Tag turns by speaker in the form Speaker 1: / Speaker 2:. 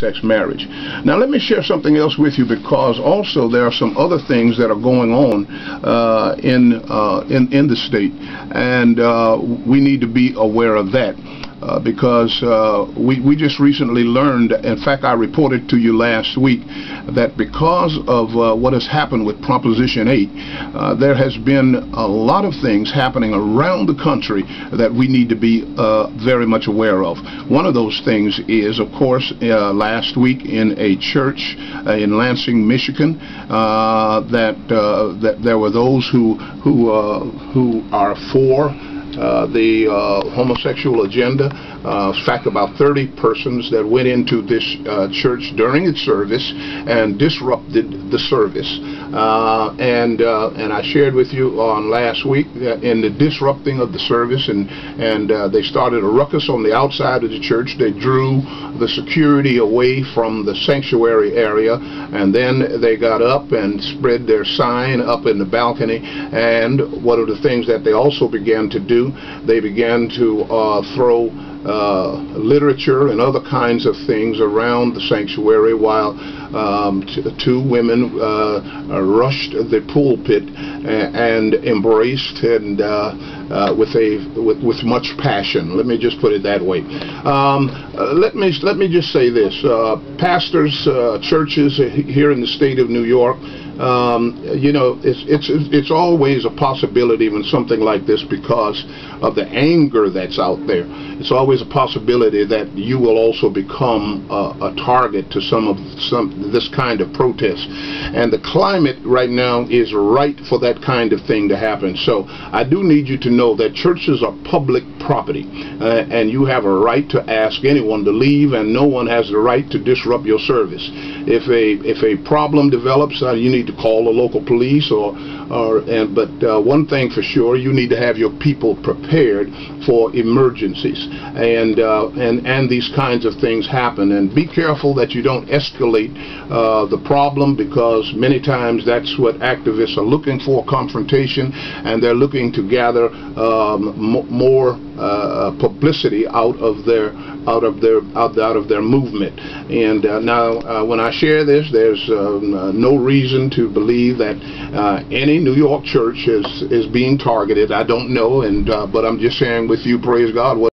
Speaker 1: same-sex marriage. Now let me share something else with you, because also there are some other things that are going on in the state, and we need to be aware of that. Because we just recently learned, in fact I reported to you last week, that because of what has happened with Proposition 8, there has been a lot of things happening around the country that we need to be very much aware of. One of those things is, of course, last week in a church in Lansing, Michigan, that there were those who are for the homosexual agenda. In fact, about 30 persons that went into this church during its service and disrupted the service. And I shared with you on last week in the disrupting of the service, and they started a ruckus on the outside of the church. They drew the security away from the sanctuary area, and then they got up and spread their sign up in the balcony. And one of the things that they also began to do, they began to throw literature and other kinds of things around the sanctuary, while two women rushed the pulpit and embraced, and with much passion. Let me just put it that way. Let me just say this: pastors, churches here in the state of New York, you know, it's always a possibility when something like this, because of the anger that's out there. It's always a possibility that you will also become a target to this kind of protest. And the climate right now is right for that kind of thing to happen. So I do need you to know that churches are public property, and you have a right to ask anyone to leave, and no one has the right to disrupt your service. If a problem develops, you need to call the local police, but one thing for sure, you need to have your people prepared for emergencies, and these kinds of things happen. And be careful that you don't escalate the problem, because many times that's what activists are looking for, confrontation, and they're looking to gather more publicity out of their movement. And now when I share this, there's no reason to believe that any New York church is being targeted. I don't know, but I'm just sharing with you, praise God, what